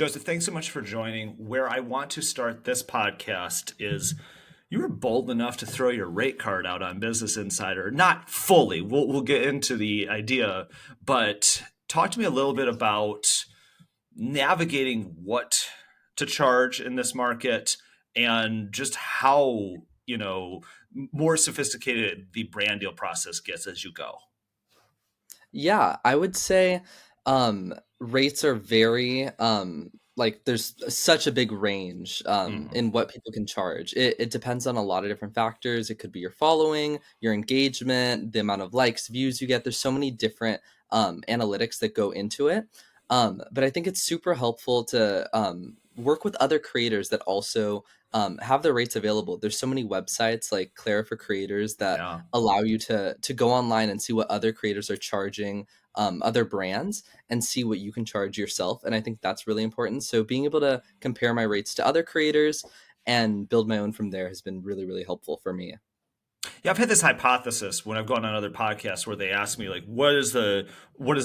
Joseph, thanks so much for joining. Where I want to start this podcast is you were bold enough to throw your rate card out on Business Insider. Not fully. We'll get into the idea, but talk to me a little bit about navigating what to charge in this market and just how, more sophisticated the brand deal process gets as you go. Yeah, I would say rates are very like there's such a big range Mhm. in what people can charge. It depends on a lot of different factors. It could be your following, your engagement, the amount of likes, views you get. There's so many different analytics that go into it. But I think it's super helpful to work with other creators that also have the rates available. There's so many websites like Clara for Creators that Yeah. allow you to go online and see what other creators are charging other brands and see what you can charge yourself. And I think that's really important. So being able to compare my rates to other creators and build my own from there has been really, really helpful for me. Yeah, I've had this hypothesis when I've gone on other podcasts where they ask me like, what is a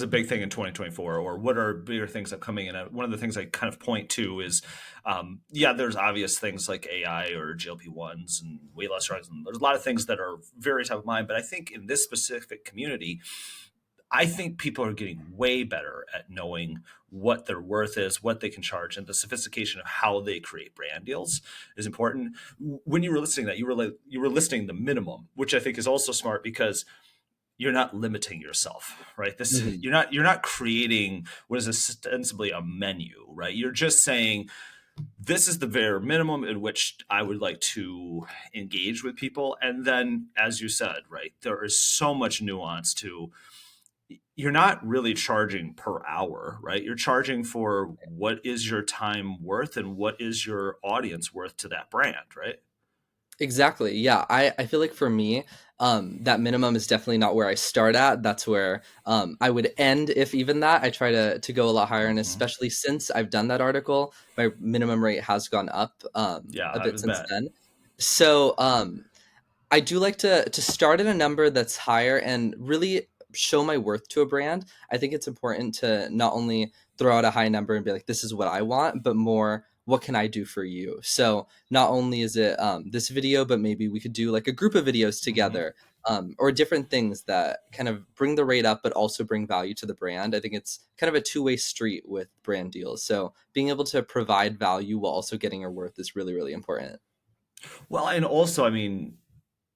big thing in 2024, or what are bigger things upcoming? And one of the things I kind of point to is, yeah, there's obvious things like AI or GLP-1s and weight loss drugs, and there's a lot of things that are very top of mind. But I think in this specific community, I think people are getting way better at knowing what their worth is, what they can charge, and the sophistication of how they create brand deals is important. When you were listing that, you were listing the minimum, which I think is also smart because you're not limiting yourself, right? This Mhm. you're not creating what is ostensibly a menu, right? You're just saying this is the bare minimum in which I would like to engage with people, and then, as you said, right, there is so much nuance to you're not really charging per hour, right? You're charging for what is your time worth and what is your audience worth to that brand, right? Exactly. Yeah. I feel like for me, that minimum is definitely not where I start at. That's where I would end, if even that. I try to go a lot higher. And Hmm. especially since I've done that article, my minimum rate has gone up Yeah, a I bit would since bet. then. So I do like to start at a number that's higher and really show my worth to a brand. I think it's important to not only throw out a high number and be like, this is what I want, but more, what can I do for you? So not only is it this video, but maybe we could do like a group of videos Hmm. together, or different things that kind of bring the rate up, but also bring value to the brand. I think it's kind of a two-way street with brand deals. So being able to provide value while also getting your worth is really, really important. Well, and also, I mean,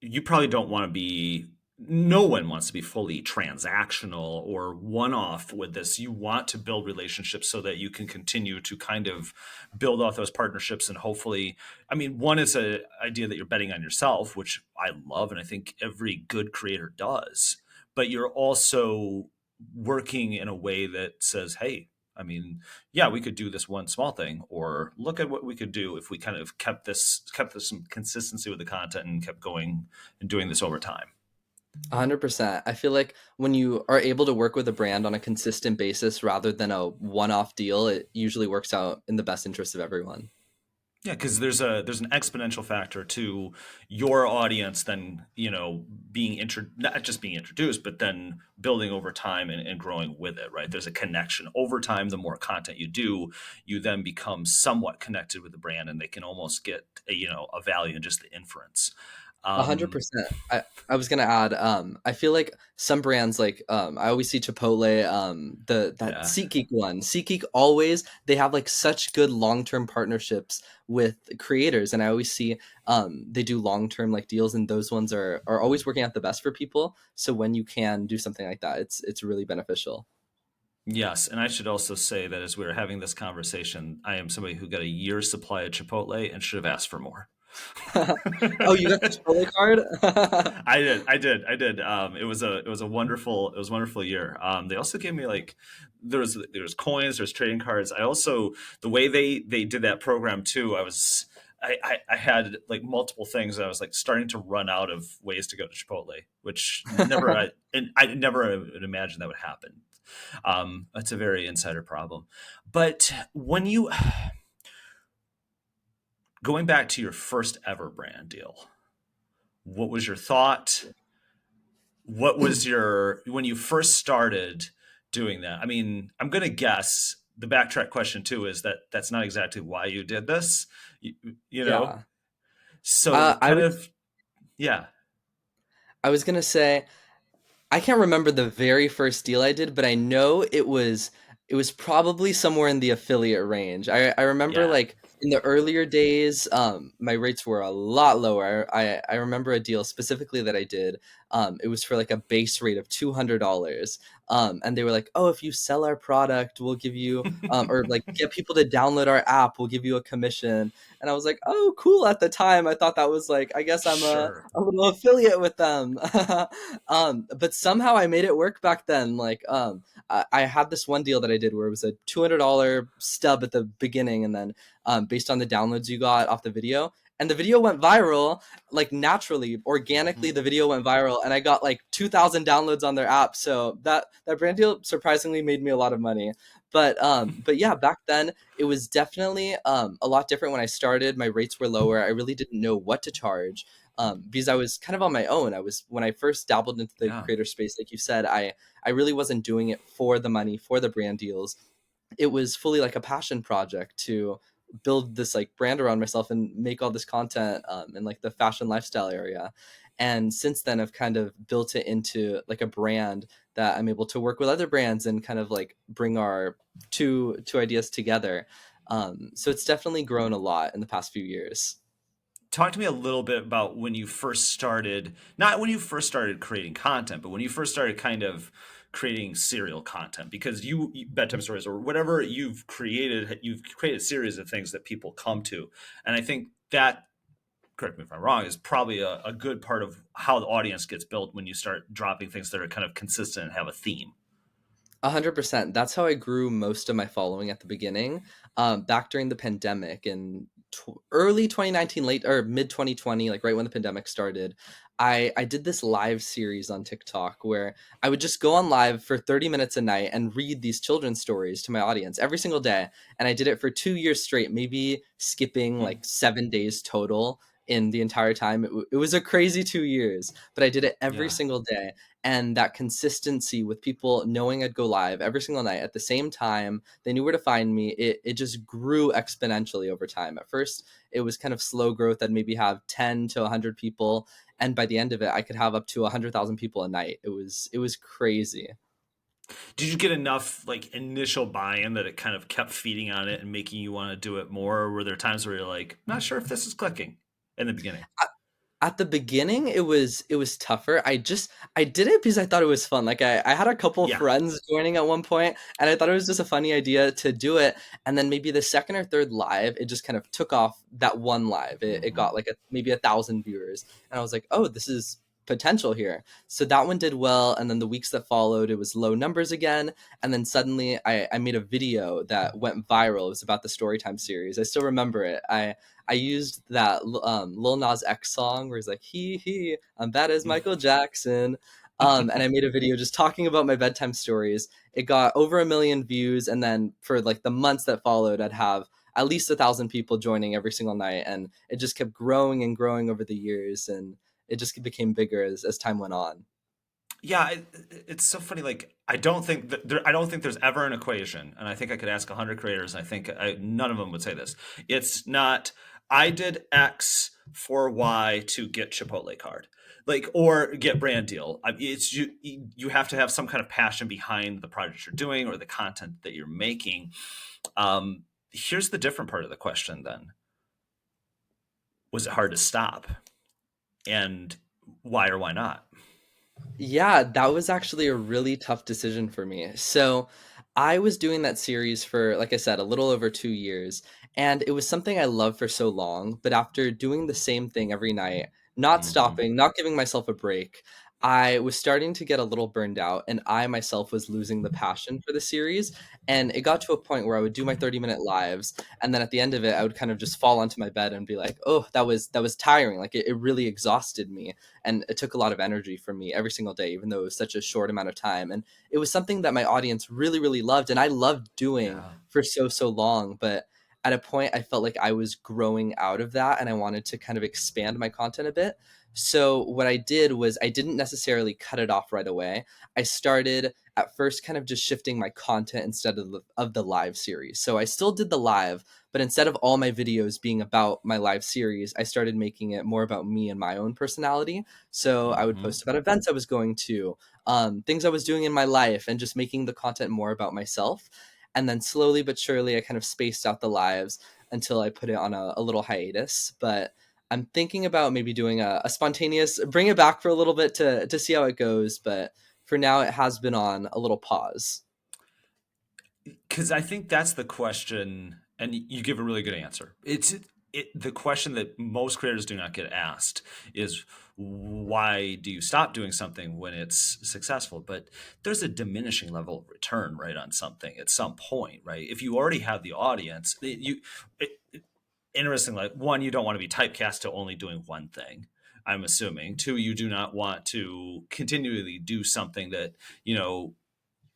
you probably don't want to be no one wants to be fully transactional or one off with this. You want to build relationships so that you can continue to kind of build off those partnerships and hopefully, I mean, one is a idea that you're betting on yourself, which I love and I think every good creator does. But you're also working in a way that says, hey, I mean, yeah, we could do this one small thing, or look at what we could do if we kind of kept this some consistency with the content and kept going and doing this over time. 100%. I feel like when you are able to work with a brand on a consistent basis rather than a one-off deal, it usually works out in the best interest of everyone. Yeah, because there's an exponential factor to your audience then being not just being introduced, but then building over time and growing with it. Right, there's a connection over time. The more content you do, you then become somewhat connected with the brand, and they can almost get a value in just the inference. Um, 100%. I was gonna add, I feel like some brands like I always see Chipotle, the that yeah. SeatGeek one. SeatGeek always they have like such good long-term partnerships with creators, and I always see they do long-term like deals, and those ones are always working out the best for people. So when you can do something like that, it's really beneficial. Yes, and I should also say that as we were having this conversation, I am somebody who got a year's supply of Chipotle and should have asked for more. Oh, you got the Chipotle card? I did. It was a wonderful year. They also gave me like there was coins, there's trading cards. I also the way they did that program too. I had like multiple things. I was like starting to run out of ways to go to Chipotle, which I never would imagine that would happen. That's a very insider problem. But when you going back to your first ever brand deal, what was your thought? What was your when you first started doing that? I mean, I'm going to guess the backtrack question too is that that's not exactly why you did this, you, you know? Yeah. So I kind was of, yeah. I was gonna say I can't remember the very first deal I did, but I know it was probably somewhere in the affiliate range. I remember Yeah. like in the earlier days, my rates were a lot lower. I remember a deal specifically that I did. It was for like a base rate of $200. And they were like, "Oh, if you sell our product, we'll give you, or like get people to download our app, we'll give you a commission." And I was like, "Oh, cool!" At the time, I thought that was like, I guess I'm Sure. a little affiliate with them. But somehow I made it work back then. Like, I had this one deal that I did where it was a $200 stub at the beginning, and then based on the downloads you got off the video, and the video went viral, like naturally, organically, Mhm. the video went viral, and I got like 2,000 downloads on their app. So that brand deal surprisingly made me a lot of money. But yeah, back then it was definitely a lot different. When I started, my rates were lower. I really didn't know what to charge, because I was kind of on my own. I was when I first dabbled into the Yeah. creator space, like you said, I really wasn't doing it for the money, for the brand deals. It was fully like a passion project to build this like brand around myself and make all this content in like the fashion lifestyle area. And since then, I've kind of built it into like a brand that I'm able to work with other brands and kind of like bring our two ideas together. So it's definitely grown a lot in the past few years. Talk to me a little bit about when you first started, not when you first started creating content, but when you first started kind of creating serial content, because bedtime stories or whatever you've created a series of things that people come to. And I think that, correct me if I'm wrong, is probably a good part of how the audience gets built when you start dropping things that are kind of consistent and have a theme. 100%. That's how I grew most of my following at the beginning. Back during the pandemic in early 2019, late or mid 2020, like right when the pandemic started, I did this live series on TikTok where I would just go on live for 30 minutes a night and read these children's stories to my audience every single day. And I did it for 2 years straight, maybe skipping Hmm. like 7 days total in the entire time. It was a crazy 2 years, but I did it every Yeah. single day, and that consistency with people knowing I'd go live every single night at the same time, they knew where to find me. It just grew exponentially over time. At first, it was kind of slow growth. I'd maybe have 10 to 100 people, and by the end of it, I could have up to 100,000 people a night. It was crazy. Did you get enough like initial buy-in that it kind of kept feeding on it and making you want to do it more? Or were there times where you're like, not sure if this is clicking in the beginning? At the beginning, it was tougher. I did it because I thought it was fun. Like I had a couple Yeah. friends joining at one point, and I thought it was just a funny idea to do it. And then maybe the second or third live, it just kind of took off. That one live, it Hmm. got like maybe 1,000 viewers, and I was like, oh, this is potential here. So that one did well, and then the weeks that followed, it was low numbers again. And then suddenly, I made a video that went viral. It was about the Storytime series. I still remember it. I used that Lil Nas X song where he's like, I'm bad as Michael Jackson. And I made a video just talking about my bedtime stories. It got over 1 million views. And then for like the months that followed, I'd have at least 1,000 people joining every single night. And it just kept growing and growing over the years. And it just became bigger as time went on. Yeah, it's so funny. Like, I don't think there's ever an equation, and I think I could ask 100 creators, and none of them would say this. It's not I did X for Y to get Chipotle card, like or get brand deal. It's you have to have some kind of passion behind the project you're doing or the content that you're making. Here's the different part of the question. Then, was it hard to stop, and why or why not? Yeah, that was actually a really tough decision for me. So, I was doing that series for, like I said, a little over 2 years, and it was something I loved for so long. But after doing the same thing every night, not Hmm. stopping, not giving myself a break, I was starting to get a little burned out, and I myself was losing the passion for the series. And it got to a point where I would do my 30-minute lives, and then at the end of it, I would kind of just fall onto my bed and be like, "Oh, that was tiring. Like it really exhausted me." And it took a lot of energy from me every single day, even though it was such a short amount of time. And it was something that my audience really, really loved, and I loved doing Yeah. for so long. But at a point I felt like I was growing out of that and I wanted to kind of expand my content a bit. So what I did was I didn't necessarily cut it off right away. I started at first kind of just shifting my content instead of the live series. So I still did the live, but instead of all my videos being about my live series, I started making it more about me and my own personality. So I would Hmm. post about events I was going to, things I was doing in my life, and just making the content more about myself. And then slowly but surely, I kind of spaced out the lives until I put it on a little hiatus. But I'm thinking about maybe doing a spontaneous, bring it back for a little bit to see how it goes. But for now, it has been on a little pause. Because I think that's the question, and you give a really good answer. The question that most creators do not get asked is, why do you stop doing something when it's successful? But there's a diminishing level of return, right, on something at some point, right? If you already have the audience, interesting. Like, one, you don't want to be typecast to only doing one thing. I'm assuming. Two, you do not want to continually do something that you know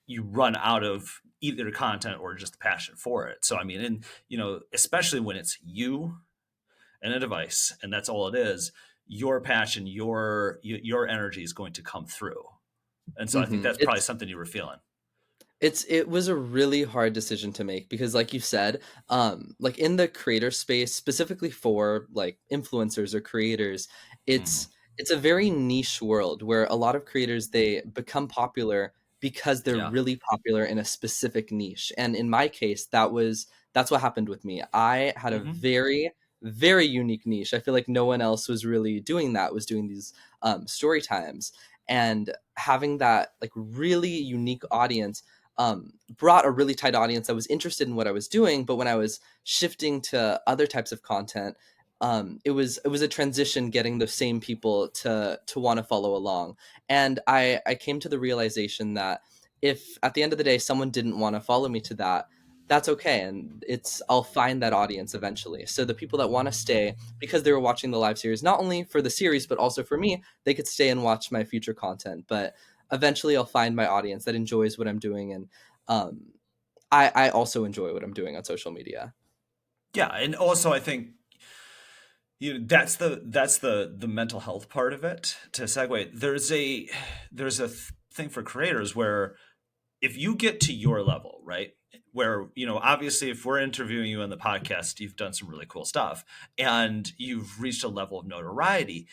you run out of either content or just the passion for it. So I mean, and especially when it's you and a device, and that's all it is, your passion, your energy is going to come through. And so I think Hmm. that's probably something you were feeling. It was a really hard decision to make because, like you said, like in the creator space, specifically for like influencers or creators, Hmm. it's a very niche world where a lot of creators, they become popular because they're Yeah. really popular in a specific niche. And in my case, that's what happened with me. I had a Hmm. very unique niche. I feel like no one else was really doing that, was doing these story times. And having that like really unique audience brought a really tight audience that was interested in what I was doing. But when I was shifting to other types of content, it was a transition getting the same people to want to follow along. And I came to the realization that if at the end of the day someone didn't want to follow me to that, that's okay, and I'll find that audience eventually. So the people that want to stay because they were watching the live series, not only for the series but also for me, they could stay and watch my future content. But eventually I'll find my audience that enjoys what I'm doing, and um, I also enjoy what I'm doing on social media. Yeah, and also I think that's the mental health part of it. To segue, there's a thing for creators where if you get to your level, right? Where, obviously, if we're interviewing you on the podcast, you've done some really cool stuff and you've reached a level of notoriety.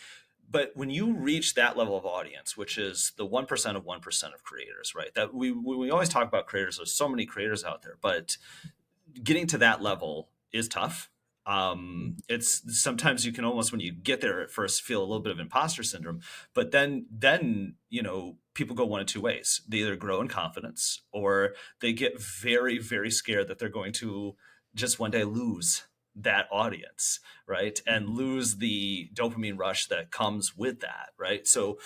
But when you reach that level of audience, which is the 1% of 1% of creators, right? That we always talk about creators, there's so many creators out there, but getting to that level is tough. It's sometimes you can almost, when you get there at first, feel a little bit of imposter syndrome, but then people go one of two ways. They either grow in confidence or they get very, very scared that they're going to just one day lose that audience, right? And Mhm. lose the dopamine rush that comes with that, right? So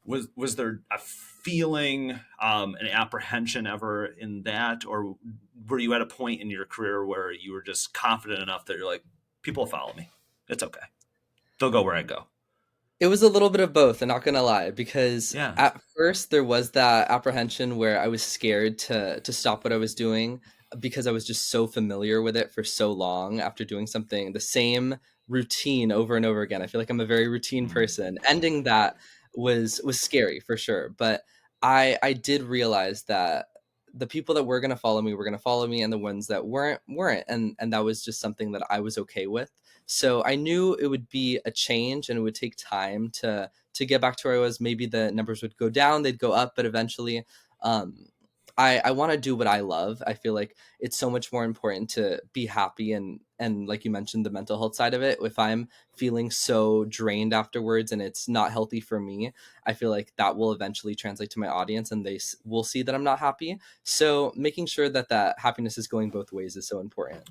was there a feeling, an apprehension ever in that, or were you at a point in your career where you were just confident enough that you're like, people will follow me, it's okay, they'll go where I go? It was a little bit of both, I'm not gonna lie, because Yeah. at first there was that apprehension where I was scared to stop what I was doing because I was just so familiar with it for so long after doing something the same routine over and over again. I feel like I'm a very routine Mm. person. Ending that was scary for sure. But I did realize that the people that were gonna follow me, and the ones that weren't. And that was just something that I was okay with. So I knew it would be a change and it would take time to get back to where I was. Maybe the numbers would go down, they'd go up, but eventually, um, I want to do what I love. I feel like it's so much more important to be happy, and like you mentioned, the mental health side of it. If I'm feeling so drained afterwards and it's not healthy for me, I feel like that will eventually translate to my audience, and they will see that I'm not happy. So making sure that that happiness is going both ways is so important.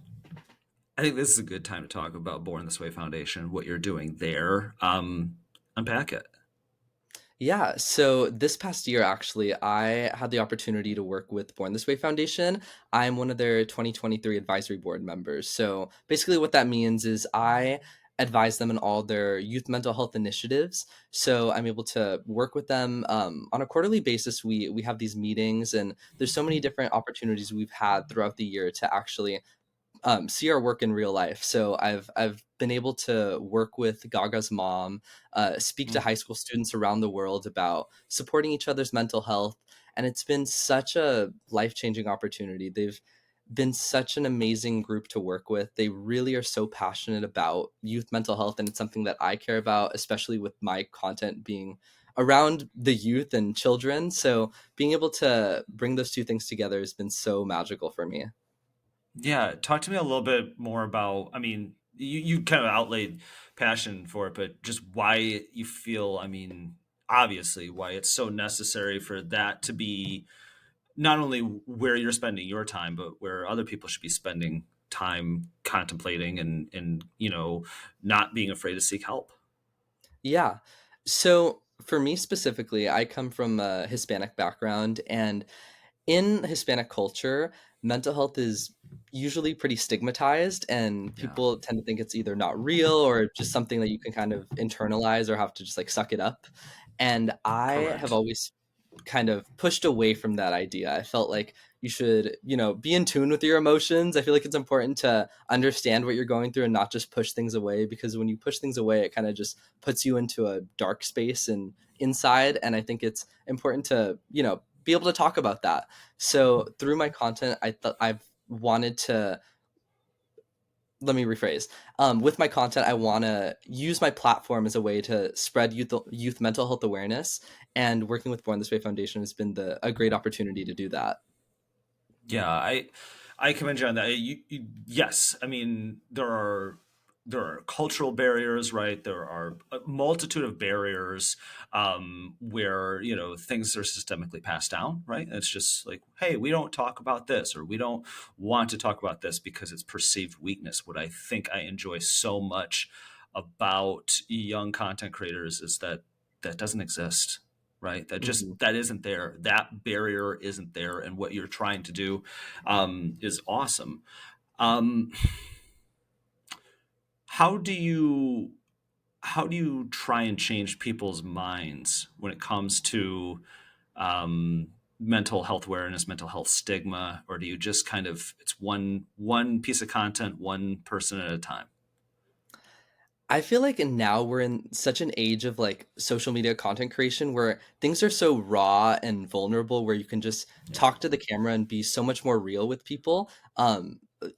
I think this is a good time to talk about Born This Way Foundation, what you're doing there. Unpack it. Yeah, so this past year, actually, I had the opportunity to work with Born This Way Foundation. I'm one of their 2023 advisory board members. So basically, what that means is I advise them in all their youth mental health initiatives. So I'm able to work with them on a quarterly basis. We have these meetings, and there's so many different opportunities we've had throughout the year to actually see our work in real life. So I've been able to work with Gaga's mom, speak to Mm. high school students around the world about supporting each other's mental health, and it's been such a life changing opportunity. They've been such an amazing group to work with. They really are so passionate about youth mental health, and it's something that I care about, especially with my content being around the youth and children. So being able to bring those two things together has been so magical for me. Yeah, talk to me a little bit more about, I mean, you kind of outlaid passion for it, but just why you feel, I mean, obviously why it's so necessary for that to be not only where you're spending your time, but where other people should be spending time contemplating and not being afraid to seek help. Yeah. So for me specifically, I come from a Hispanic background, and in Hispanic culture, mental health is usually pretty stigmatized, and Yeah, people tend to think it's either not real or just something that you can kind of internalize or have to just like suck it up. And I have correct. always kind of pushed away from that idea. I felt like you should, be in tune with your emotions. I feel like it's important to understand what you're going through and not just push things away, because when you push things away, it kind of just puts you into a dark space and inside. And I think it's important to, be able to talk about that. So through my content, I thought I've wanted to let me rephrase. With my content, I want to use my platform as a way to spread youth mental health awareness, and working with Born This Way Foundation has been a great opportunity to do that. Yeah, I commend you on that. Yes, I mean there are cultural barriers, right? There are a multitude of barriers where things are systemically passed down, right? It's just like, hey, we don't talk about this, or we don't want to talk about this because it's perceived weakness. What I think I enjoy so much about young content creators is that that doesn't exist, right? Mhm. That isn't there. That barrier isn't there, and what you're trying to do is awesome. Um, how do you try and change people's minds when it comes to mental health awareness, mental health stigma, or do you just kind of it's one piece of content, one person at a time? I feel like now we're in such an age of like social media content creation where things are so raw and vulnerable, where you can just Yeah, talk to the camera and be so much more real with people.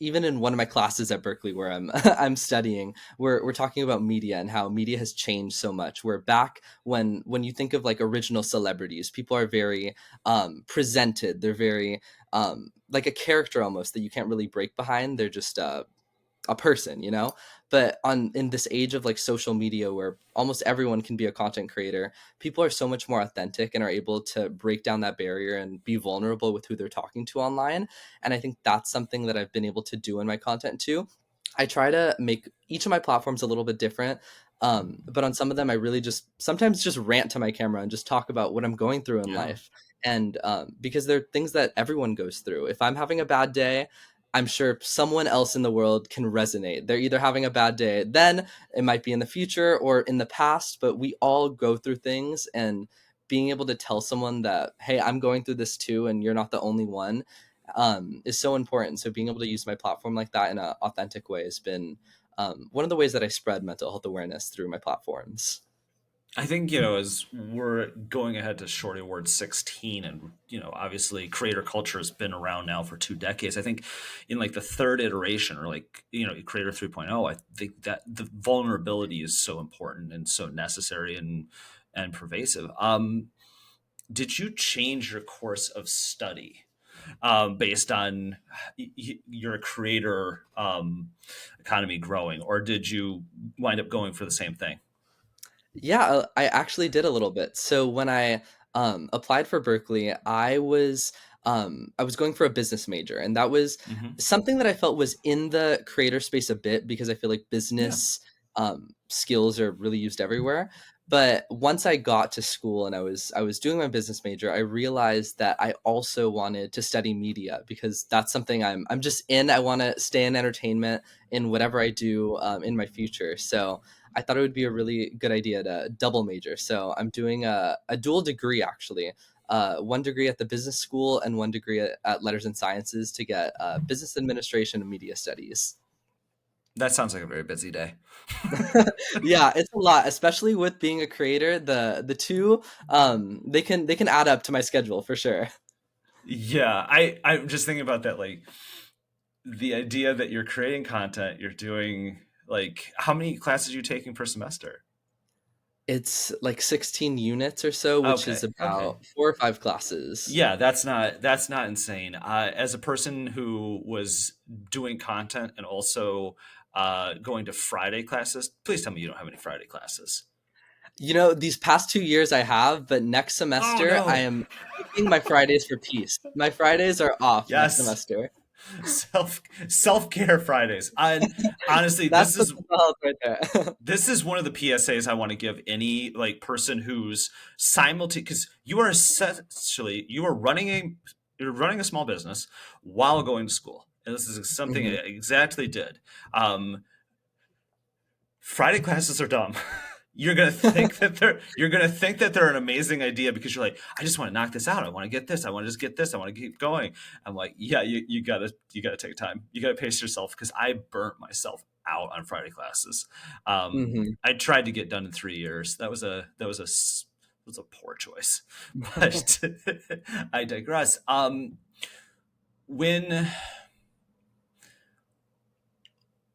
Even in one of my classes at Berkeley where I'm I'm studying, we're talking about media and how media has changed so much. Where back when you think of like original celebrities, people are very presented. They're very like a character almost that you can't really break behind. They're just a person, but on in this age of like social media where almost everyone can be a content creator, people are so much more authentic and are able to break down that barrier and be vulnerable with who they're talking to online. And I think that's something that I've been able to do in my content too. I try to make each of my platforms a little bit different, but on some of them I really just sometimes just rant to my camera and just talk about what I'm going through in yeah, life. And because they're things that everyone goes through. If I'm having a bad day, I'm sure someone else in the world can resonate. They're either having a bad day then, it might be in the future or in the past, but we all go through things. And being able to tell someone that, hey, I'm going through this too, and you're not the only one, is so important. So being able to use my platform like that in an authentic way has been one of the ways that I spread mental health awareness through my platforms. I think, as we're going ahead to Shorty Award 16, and, obviously creator culture has been around now for 2 decades. I think in like the third iteration, or like, Creator 3.0, I think that the vulnerability is so important and so necessary and pervasive. Did you change your course of study based on your creator economy growing, or did you wind up going for the same thing? Yeah, I actually did a little bit. So when I applied for Berkeley, I was going for a business major, and that was Hmm. something that I felt was in the creator space a bit because I feel like Yeah. business skills are really used everywhere. But once I got to school and I was doing my business major, I realized that I also wanted to study media because that's something I'm just in. I want to stay in entertainment in whatever I do in my future. So I thought it would be a really good idea to double major. So I'm doing a dual degree actually. one degree at the business school and one degree at Letters and Sciences to get business administration and media studies. That sounds like a very busy day. Yeah, it's a lot, especially with being a creator. The two they can add up to my schedule for sure. Yeah, I'm just thinking about that, like the idea that you're creating content, you're doing like how many classes are you taking per semester? It's like 16 units or so, which is Okay, okay. about 4 or 5 classes. Yeah, that's not insane. As a person who was doing content and also going to Friday classes, please tell me you don't have any Friday classes. These past 2 years I have, but next Oh semester I no! am keeping my Fridays for peace. My Fridays are off next Yes, semester. self-care Fridays. And honestly, That's this the is mental health right there. this is one of the PSAs I want to give any like person who's simultaneous, because you are essentially you're running a small business while going to school, and this is something I Mhm. exactly did. Um, Friday classes are dumb. You're gonna think that they're an amazing idea because you're like, I just want to knock this out. I want to get this. I want to just get this. I want to keep going. I'm like, yeah, you gotta take time. You gotta pace yourself because I burnt myself out on Friday classes. Mhm. I tried to get done in 3 years. That was a poor choice, but I digress. When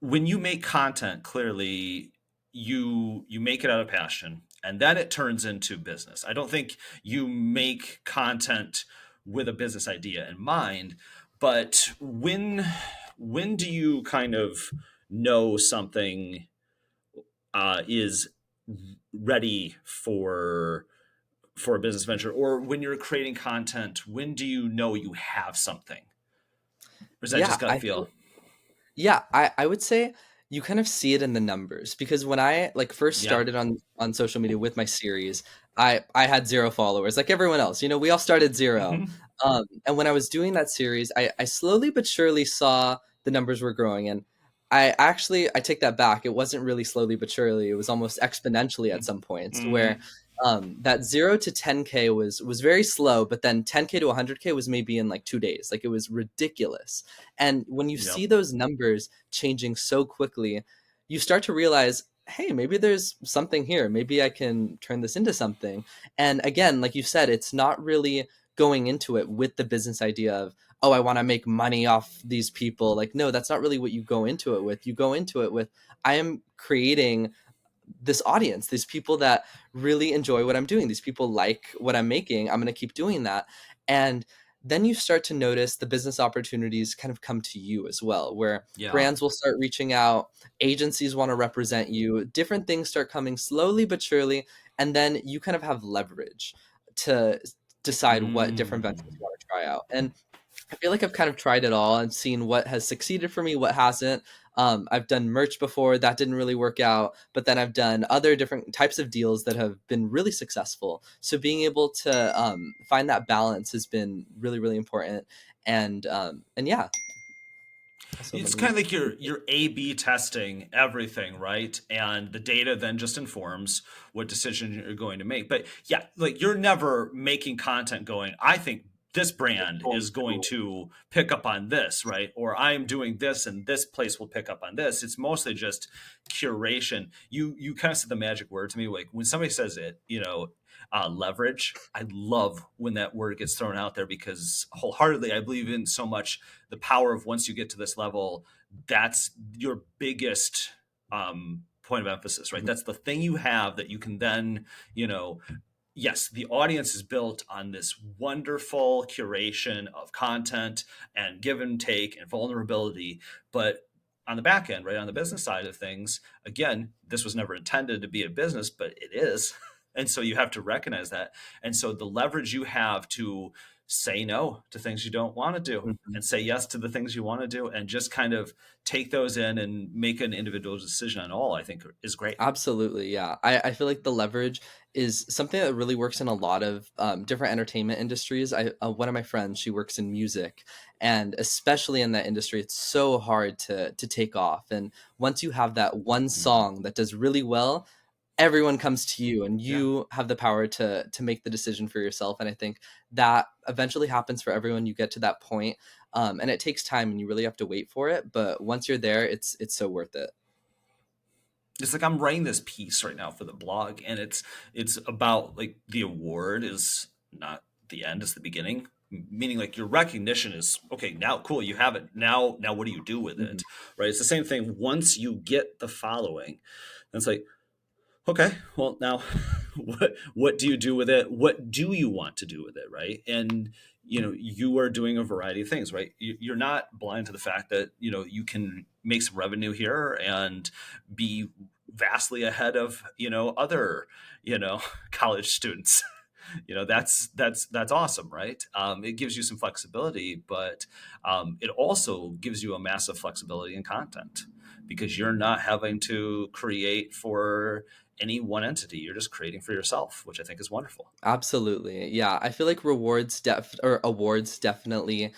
when you make content, clearly you make it out of passion and then it turns into business. I don't think you make content with a business idea in mind, but when do you kind of know something is ready for a business venture, or when you're creating content, when do you know you have something, or is that Yeah, just gut I feel feel? Yeah, I would say you kind of see it in the numbers because when I like first Yeah. started on social media with my series, I had 0 followers like everyone else. We all started 0. Hmm. And when I was doing that series, I slowly but surely saw the numbers were growing, and I take that back. It wasn't really slowly but surely. It was almost exponentially at some points where Hmm. that 0 to 10K was very slow, but then 10K to 100K was maybe in like 2 days. Like it was ridiculous. And when you Yep. see those numbers changing so quickly, you start to realize, hey, maybe there's something here. Maybe I can turn this into something. And again, like you said, it's not really going into it with the business idea of, oh, I want to make money off these people. Like, no, that's not really what you go into it with. You go into it with, I am creating this audience, these people that really enjoy what I'm doing. These people like what I'm making. I'm going to keep doing that. And then you start to notice the business opportunities kind of come to you as well, where Yeah. brands will start reaching out, agencies want to represent you, different things start coming slowly but surely. And then you kind of have leverage to decide what different ventures Mm. you want to try out. And I feel like I've kind of tried it all and seen what has succeeded for me, what hasn't. I've done merch before that didn't really work out, but then I've done other different types of deals that have been really successful. So being able to find that balance has been really, really important. And yeah, also let It's kind me. of like you're A/B testing everything, right? And the data then just informs what decision you're going to make. But yeah, like you're never making content going, I think this brand is going to pick up on this, right? Or I'm doing this and this place will pick up on this. It's mostly just curation. You kind of said the magic word to me, like when somebody says it, leverage. I love when that word gets thrown out there because wholeheartedly I believe in so much the power of once you get to this level, that's your biggest point of emphasis, right? Mhm. That's the thing you have that you can then, yes, the audience is built on this wonderful curation of content and give and take and vulnerability. But on the back end, right, on the business side of things, again, this was never intended to be a business, but it is. And so you have to recognize that. And so the leverage you have to say no to things you don't want to do Mhm. and say yes to the things you want to do and just kind of take those in and make an individual decision on all, I think is great. Absolutely, yeah. I feel like the leverage is something that really works in a lot of different entertainment industries. One of my friends, she works in music, and especially in that industry, it's so hard to take off. And once you have that one Mhm. song that does really well, everyone comes to you and Yeah. you have the power to make the decision for yourself. And I think that eventually happens for everyone. You get to that point, and it takes time and you really have to wait for it, but once you're there, it's so worth it. It's like I'm writing this piece right now for the blog, and it's about like the award is not the end, it's the beginning. Meaning like your recognition is okay, now cool, you have it. Now what do you do with Mhm. it? Right? It's the same thing once you get the following. And it's like, okay, well now what do you do with it? What do you want to do with it, right? And you are doing a variety of things, right? You're not blind to the fact that you can make some revenue here and be vastly ahead of other college students. That's awesome, right? It gives you some flexibility, but it also gives you a massive flexibility in content because you're not having to create for any one entity. You're just creating for yourself, which I think is wonderful. Absolutely. Yeah, I feel like or awards definitely,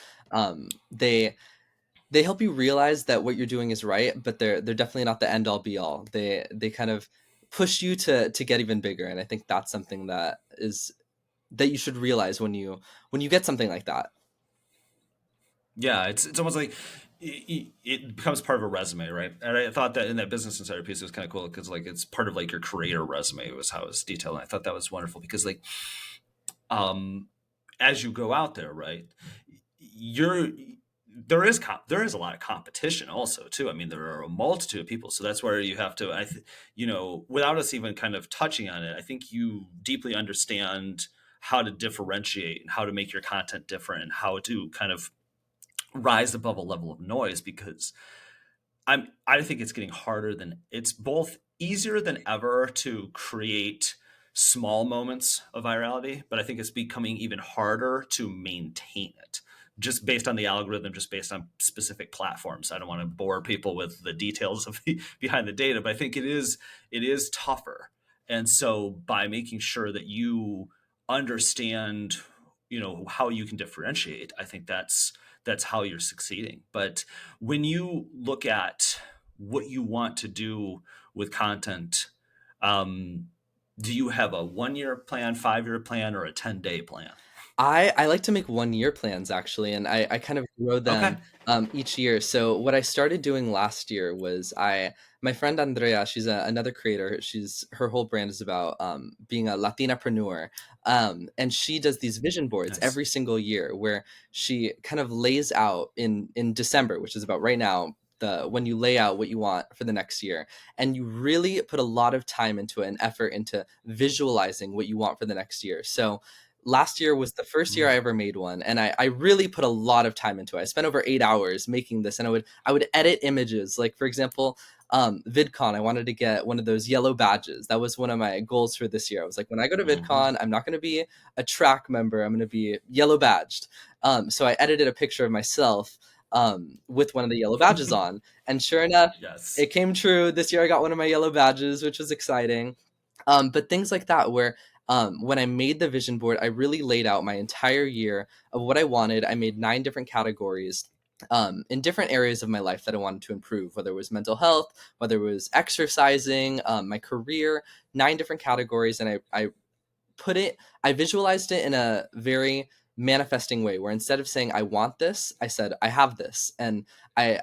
they help you realize that what you're doing is right, but they're definitely not the end all be all. They kind of push you to get even bigger, and I think that's something that you should realize when you get something like that. Yeah, it's almost like it becomes part of a resume, right? And I thought that in that Business Insider piece it was kind of cool because like it's part of like your creator resume was how it was detailed. And I thought that was wonderful because like um as you go out there, right? You're there is a lot of competition also too. I mean, there are a multitude of people, so that's where you have to. Without us even kind of touching on it, I think you deeply understand how to differentiate and how to make your content different and how to kind of rise above a level of noise because I think it's getting harder than it's both easier than ever to create small moments of virality, but I think it's becoming even harder to maintain it just based on the algorithm, just based on specific platforms. I don't want to bore people with the details of behind the data, but I think it is tougher. And so by making sure that you understand, how you can differentiate, I think that's how you're succeeding. But when you look at what you want to do with content, um, do you have a 1 year plan, 5 year plan, or a 10-day plan? I like to make 1 year plans actually, and I kind of grow Okay. them each year. So what I started doing last year was my friend Andrea, she's another creator. Her whole brand is about being a Latinapreneur, and she does these vision boards Nice. every single year where she kind of lays out in December, which is about right now. When you lay out what you want for the next year and you really put a lot of time into it and effort into visualizing what you want for the next year. So last year was the first year Mm. I ever made one, and I really put a lot of time into it. I spent over 8 hours making this, and I would edit images. Like for example, VidCon, I wanted to get one of those yellow badges. That was one of my goals for this year. I was like, when I go to Mhm. VidCon, I'm not going to be a track member. I'm going to be yellow badged. So I edited a picture of myself with one of the yellow badges on, and sure enough, Yes. it came true. This year, I got one of my yellow badges, which was exciting. But things like that, where when I made the vision board, I really laid out my entire year of what I wanted. I made 9 different categories in different areas of my life that I wanted to improve, whether it was mental health, whether it was exercising, my career, 9 different categories. And I visualized it in a very manifesting way where instead of saying, I want this, I said, I have this. And I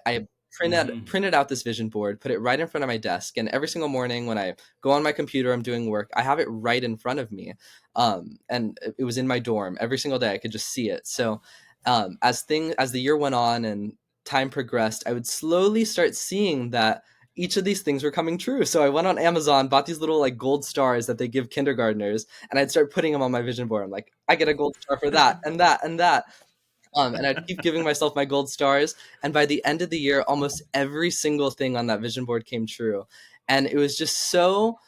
Mhm. printed out this vision board, put it right in front of my desk. And every single morning when I go on my computer, I'm doing work, I have it right in front of me. And it was in my dorm every single day. I could just see it. So as the year went on and time progressed, I would slowly start seeing that each of these things were coming true. So I went on Amazon, bought these little like gold stars that they give kindergartners, and I'd start putting them on my vision board. I'm like, I get a gold star for that and that and that. And I'd keep giving myself my gold stars. And by the end of the year, almost every single thing on that vision board came true. And it was just so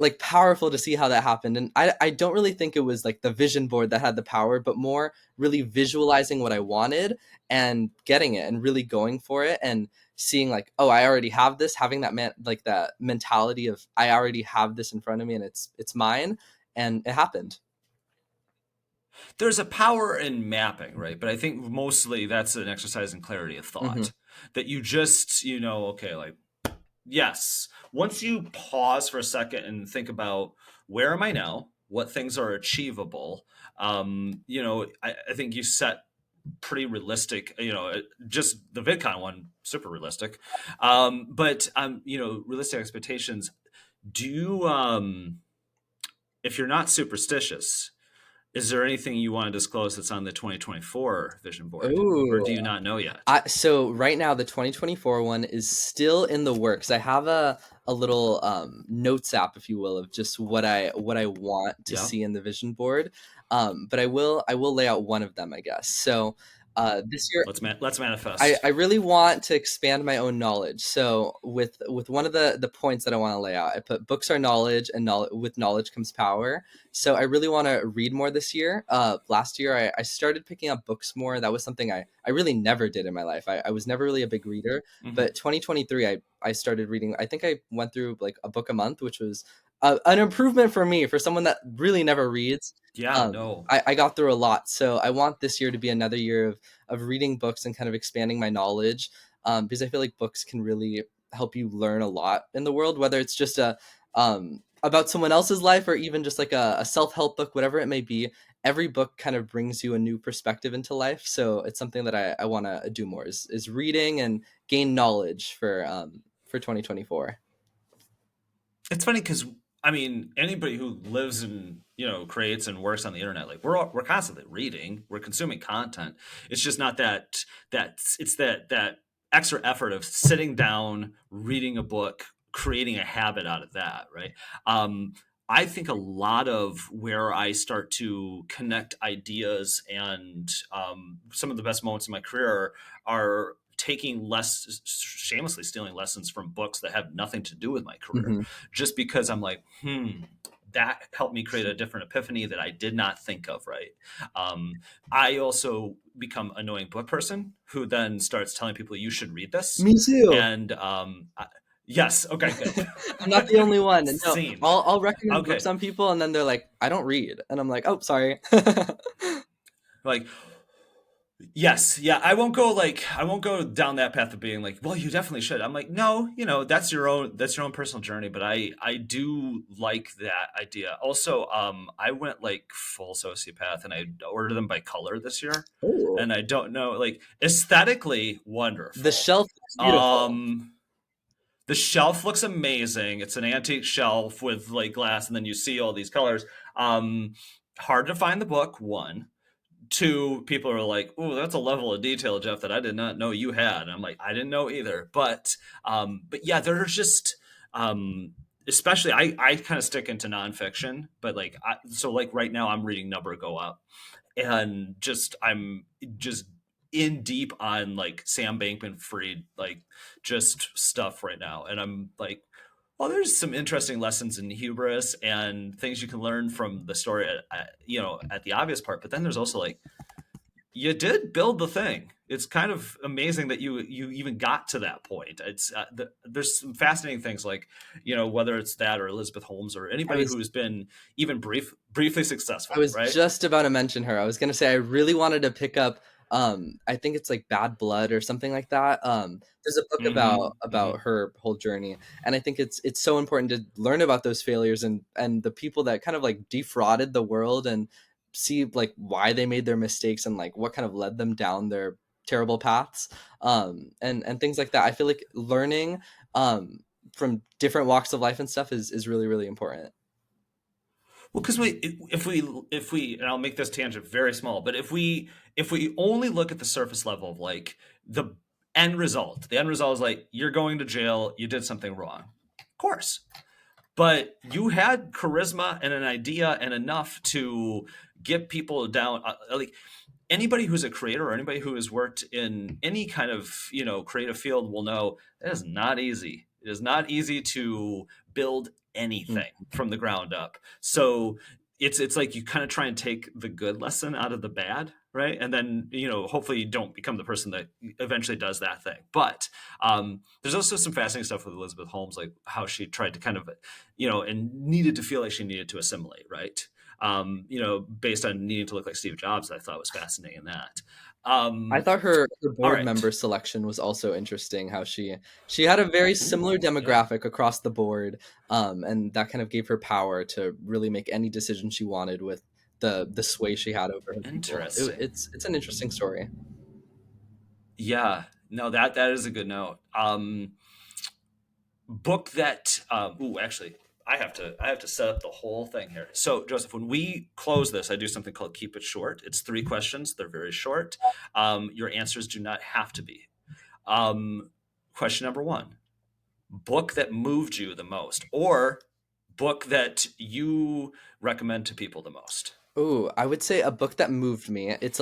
like powerful to see how that happened. And I don't really think it was like the vision board that had the power, but more really visualizing what I wanted and getting it and really going for it and seeing like, oh, I already have this, having that mentality of I already have this in front of me and it's mine. And it happened. There's a power in mapping, right? But I think mostly that's an exercise in clarity of Hmm. thought. That you just, okay, like Yes. Once you pause for a second and think about where am I now, what things are achievable, I think you set pretty realistic, just the VidCon one, super realistic. But realistic expectations. Do you, if you're not superstitious, is there anything you want to disclose that's on the 2024 vision board, or do Ooh. you not know yet? So right now the 2024 one is still in the works. I have a little notes app, if you will, of just what I want to Yeah. see in the vision board. But I will lay out one of them, I guess. So this year Let's I manifest. really want to expand my own knowledge. So with one of the points that I want to lay out, I put books are knowledge, and with knowledge comes power. So I really want to read more this year. Last year I started picking up books more. That was something I really never did in my life. I was never really a big reader, Hmm. but 2023 I started reading. I think I went through like a book a month, which was an improvement for me, for someone that really never reads. Yeah, no. I got through a lot. So I want this year to be another year of reading books and kind of expanding my knowledge, because I feel like books can really help you learn a lot in the world, whether it's just about someone else's life or even just like a self-help book, whatever it may be. Every book kind of brings you a new perspective into life. So it's something that I want to do more, is reading and gain knowledge for 2024. It's funny because I mean anybody who lives and creates and works on the internet, like we're constantly reading, we're consuming content. It's just not that extra effort of sitting down, reading a book, creating a habit out of that, right? Um, I think a lot of where I start to connect ideas and some of the best moments in my career are taking less shamelessly stealing lessons from books that have nothing to do with my career, Hmm. just because I'm like, that helped me create a different epiphany that I did not think of, right? Um, I also become an annoying book person who then starts telling people you should read this. Me too. And yes, okay, good. I'm not the only one. No, Scene. I'll recommend books Okay, on people, and then they're like, I don't read, and I'm like, oh, sorry. like yes, yeah, I won't go down that path of being like, well, you definitely should. I'm like, no, that's your own personal journey, but I do like that idea. Also, I went like full sociopath and I ordered them by color this year. Oh. And I don't know, like aesthetically The wonderful. shelf is beautiful. Um the shelf looks amazing. It's an antique shelf with like glass and then you see all these colors. Um Hard to find the book, one. Two, people are like, "Oh, that's a level of detail, Jeff, that I did not know you had." And I'm like, "I didn't know either." But yeah, there's just, um, especially I kind of stick into nonfiction, but so like right now I'm reading Number Go Up, and I'm just in deep on like Sam Bankman-Fried, like just stuff right now, and I'm like, well, there's some interesting lessons in hubris and things you can learn from the story at the obvious part, but then there's also like you did build the thing. It's kind of amazing that you even got to that point. There's some fascinating things like whether it's that or Elizabeth Holmes or I anybody was who's been even briefly I successful, was right? just about to mention her. I was gonna say I really wanted to pick up. I think it's like Bad Blood or something like that. There's a book about Mm-hmm. about her whole journey, and I think it's so important to learn about those failures and the people that kind of like defrauded the world, and see like why they made their mistakes and like what kind of led them down their terrible paths, and things like that. I feel like learning from different walks of life and stuff is really really important. Well, because if we and I'll make this tangent very small, but if we only look at the surface level of like the the end result is like you're going to jail, you did something wrong. Of course. But you had charisma and an idea and enough to get people down. Like anybody who's a creator or anybody who has worked in any kind of creative field will know that is not easy. It is not easy to build Mm. anything from the ground up. So it's like you kind of try and take the good lesson out of the bad, right? And then hopefully you don't become the person that eventually does that thing. But there's also some fascinating stuff with Elizabeth Holmes, like how she tried to kind of and needed to feel like she needed to assimilate, right? Based on needing to look like Steve Jobs, I thought was fascinating in that. I Um, thought her all board right. member selection was also interesting, how she had a very similar Ooh, yeah. demographic across the board, and that kind of gave her power to really make any decision she wanted with the sway she had over her people. Interesting. It's an interesting story. Yeah. No, that is a good note. Book that. Ooh, actually, I have to set up the whole thing here. So, Joseph, when we close this, I do something called keep it short. It's 3 questions. They're very short. Your answers do not have to be. Um, Question number one: book that moved you the most, or book that you recommend to people the most. Ooh, I would say a book that moved me. It's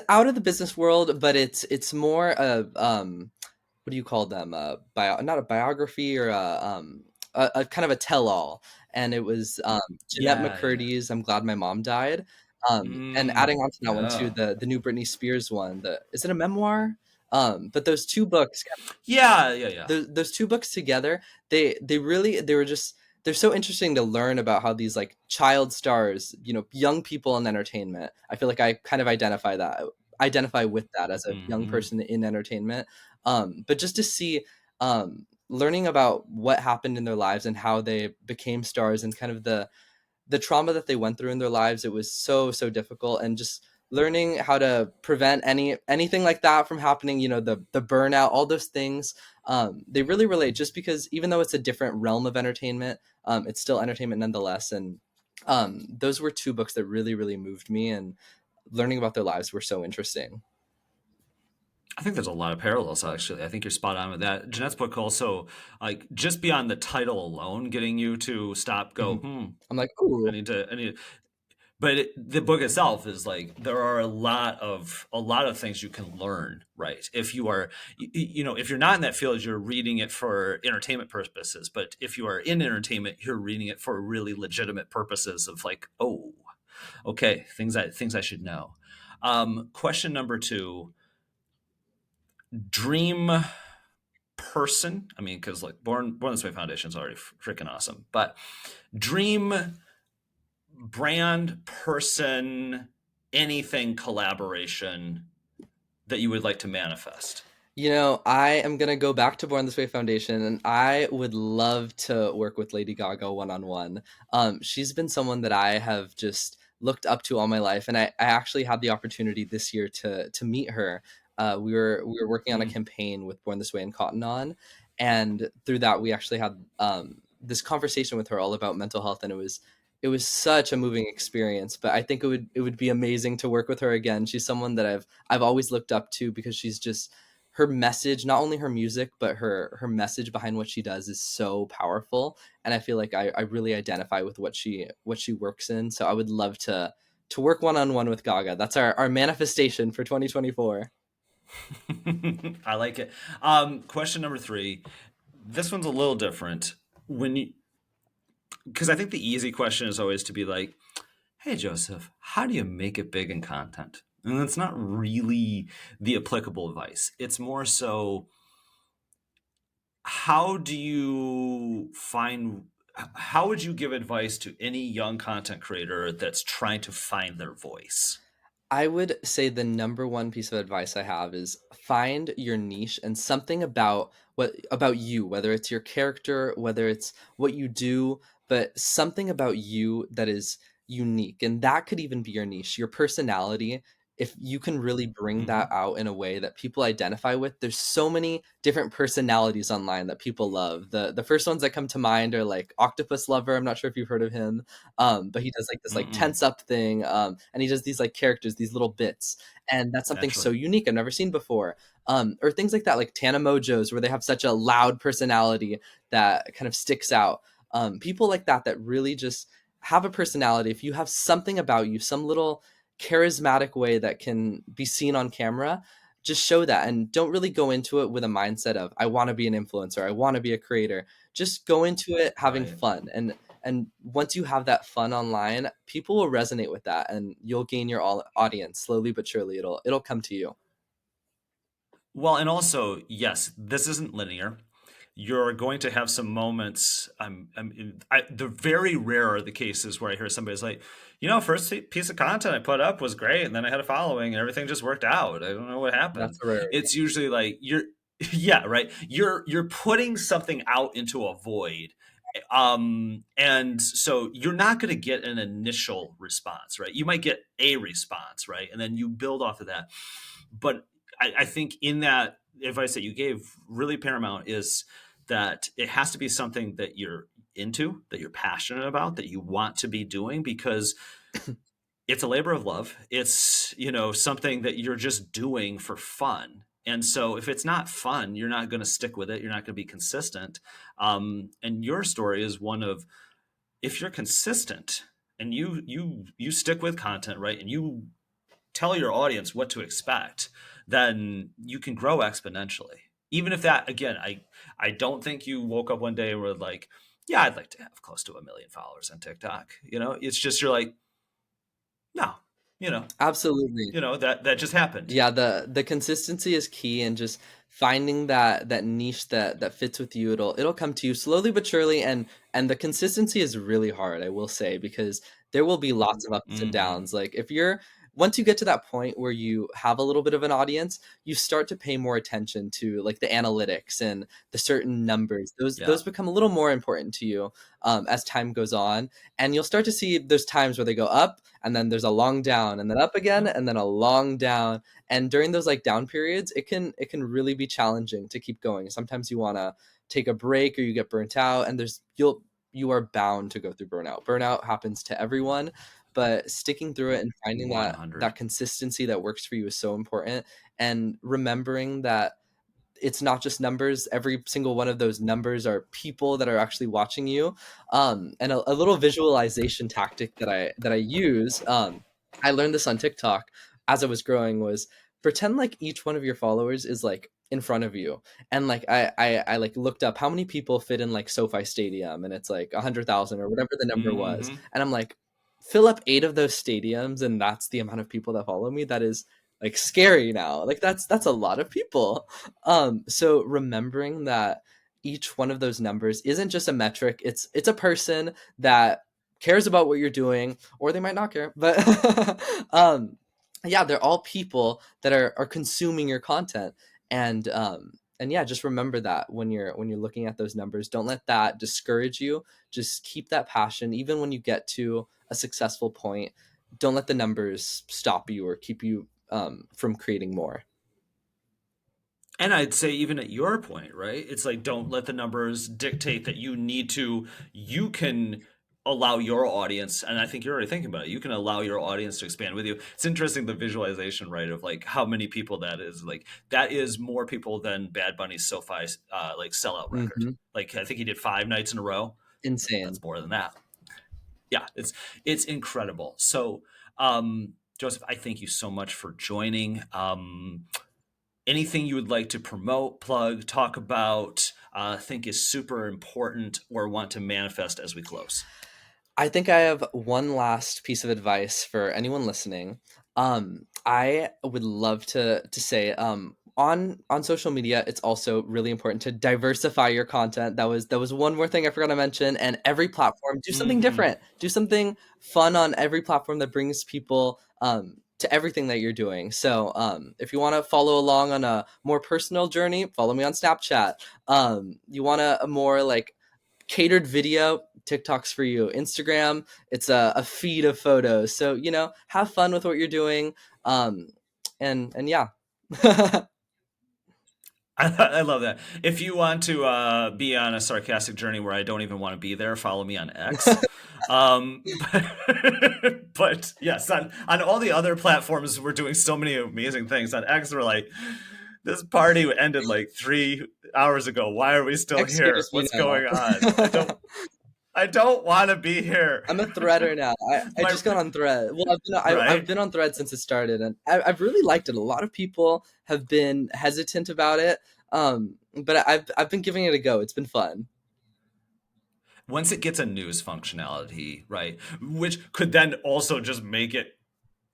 out of the business world, but it's more of what do you call them? Not a biography or a kind of a tell-all. And it was Jeanette Yeah, yeah. McCurdy's "I'm Glad My Mom Died." And adding Mm, on to that one too, yeah. the new Britney Spears one. The Is it a memoir? But those two books, Yeah, yeah, yeah. those two books together, they were just they're so interesting to learn about how these like child stars, young people in entertainment. I feel like I kind of identify with that as a young Hmm. person in entertainment. But just to see learning about what happened in their lives and how they became stars and kind of the trauma that they went through in their lives, it was so difficult, and just learning how to prevent anything like that from happening, the burnout, all those things. They really relate, just because even though it's a different realm of entertainment, it's still entertainment nonetheless. And those were two books that really moved me, and learning about their lives were so interesting. I think there's a lot of parallels, actually. I think you're spot on with that. Jeanette's book also, like, just beyond the title alone, getting you to stop, go, Mhm. I'm like, ooh. I need. But the book itself is like there are a lot of things you can learn, right? If you are, if you're not in that field, you're reading it for entertainment purposes. But if you are in entertainment, you're reading it for really legitimate purposes of like, oh, okay, things I should know. Question number two: dream person. I mean, because like Born This Way Foundation is already freaking awesome, but dream brand, person, anything collaboration that you would like to manifest? I am gonna go back to Born This Way Foundation, and I would love to work with Lady Gaga one on one. She's been someone that I have just looked up to all my life, and I actually had the opportunity this year to meet her. We were working on a Mm. campaign with Born This Way and Cotton On, and through that we actually had this conversation with her all about mental health, and it was such a moving experience. But I think it would be amazing to work with her again. She's someone that I've always looked up to, because she's just her message, not only her music, but her message behind what she does is so powerful. And I feel like I really identify with what she works in. So I would love to work one on one with Gaga. That's our manifestation for 2024. I like it. Question number three. This one's a little different. When you, because I think the easy question is always to be like, "Hey, Joseph, how do you make it big in content?" And that's not really the applicable advice. It's more so, how do you find how would you give advice to any young content creator that's trying to find their voice? I would say the number one piece of advice I have is find your niche and something about you, whether it's your character, whether it's what you do, but something about you that is unique. And that could even be your niche, your personality. If you can really bring that Hmm. out in a way that people identify with, there's so many different personalities online that people love. The first ones that come to mind are like Octopus Lover. I'm not sure if you've heard of him, but he does like this like Mm-mm. tense up thing, and he does these like characters, these little bits, and that's something so Naturally. unique I've never seen before. Or things like that, like Tana Mojos, where they have such a loud personality that kind of sticks out. People like that really just have a personality. If you have something about you, some little charismatic way that can be seen on camera, just show that, and don't really go into it with a mindset of I want to be an influencer, I want to be a creator. Just go into it having Right. fun, and once you have that fun online, people will resonate with that, and you'll gain your audience slowly but surely. It'll come to you. Well, and also, yes, this isn't linear. you're going to have some moments. The very rare are the cases where I hear somebody's like, first piece of content I put up was great, and then I had a following, and everything just worked out. I don't know what happened. That's a rarity. It's usually like yeah, right. You're putting something out into a void, and so you're not going to get an initial response, right? You might get a response, right, and then you build off of that. But I think in that advice that you gave, really paramount is that it has to be something that you're into, that you're passionate about, that you want to be doing, because it's a labor of love. It's, something that you're just doing for fun. And so if it's not fun, you're not going to stick with it. You're not going to be consistent. And your story is one of, if you're consistent and you stick with content, right, and you tell your audience what to expect, then you can grow exponentially. Even if that, again, I don't think you woke up one day and were like, yeah, I'd like to have close to 1 million followers on TikTok. It's just, you're like, no, you know, Absolutely. that just happened. Yeah, the consistency is key, and just finding that niche that fits with you. It'll come to you slowly but surely, and the consistency is really hard, I will say, because there will be lots of ups and Hmm. downs. Like, if you're once you get to that point where you have a little bit of an audience, you start to pay more attention to, like, the analytics and the certain numbers. Those Yeah. become a little more important to you, as time goes on, and you'll start to see those times where they go up, and then there's a long down, and then up again, and then a long down. And during those, like, down periods, it can really be challenging to keep going. Sometimes you want to take a break, or you get burnt out, and you are bound to go through burnout happens to everyone. But sticking through it and finding that 100. consistency that works for you is so important. And remembering that it's not just numbers. Every single one of those numbers are people that are actually watching you. And a little visualization tactic that I use, I learned this on TikTok as I was growing, was pretend like each one of your followers is, like, in front of you. And, like, I like looked up how many people fit in, like, SoFi Stadium, and it's like 100,000 or whatever the number was. Hmm. And I'm like, fill up 8 of those stadiums, and that's the amount of people that follow me. That is, like, scary now. Like, that's a lot of people. So remembering that each one of those numbers isn't just a metric, it's a person that cares about what you're doing, or they might not care, but yeah, they're all people that are consuming your content. And yeah, just remember that when you're looking at those numbers, don't let that discourage you. Just keep that passion, even when you get to a successful point. Don't let the numbers stop you or keep you from creating more. And I'd say, even at your point, right? It's like, don't let the numbers dictate that you can allow your audience, and I think you're already thinking about it, you can allow your audience to expand with you. It's interesting, the visualization, right, of like how many people that is. Like, that is more people than Bad Bunny's SoFi like sellout record. Hmm. Like, I think he did 5 nights in a row. Insane. That's more than that. Yeah, it's incredible. So, Joseph, I thank you so much for joining. Anything you would like to promote, plug, talk about, think is super important, or want to manifest as we close? I think I have one last piece of advice for anyone listening. I would love to say, on social media, it's also really important to diversify your content. That was one more thing I forgot to mention. And every platform, do something Hmm. different, do something fun on every platform that brings people to everything that you're doing. So if you want to follow along on a more personal journey, follow me on Snapchat. You want a more, like, catered video, TikTok's for you. Instagram, it's a feed of photos. So, have fun with what you're doing. Um, and yeah. I love that. If you want to be on a sarcastic journey where I don't even want to be there, follow me on X. But yes, on all the other platforms, we're doing so many amazing things. On X, we're like, this party ended like 3 hours ago. Why are we still here? Excuse me What's now. going on? I don't want to be here. I'm a threader now. I My just got on Thread. Well, I've right. been on Thread since it started, and I've really liked it. A lot of people have been hesitant about it, but I've been giving it a go. It's been fun. Once it gets a news functionality, right, which could then also just make it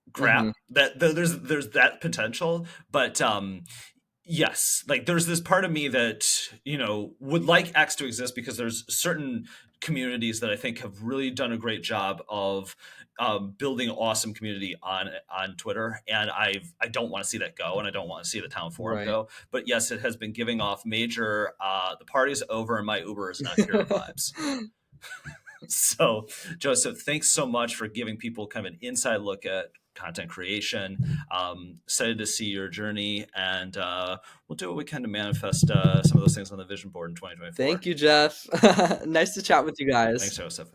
Hmm. crap, that there's that potential. But Yes, like there's this part of me that, you know, would like X to exist because there's certain communities that I think have really done a great job of building awesome community on Twitter, and I don't want to see that go, and I don't want to see the town forum Right. go. But yes, it has been giving off major the party's over and my Uber is not here vibes. So, Joseph, thanks so much for giving people kind of an inside look at content creation. Excited to see your journey, and we'll do what we can to manifest some of those things on the vision board in 2024. Thank you, Jeff. Nice to chat with you Thanks, guys. Joseph.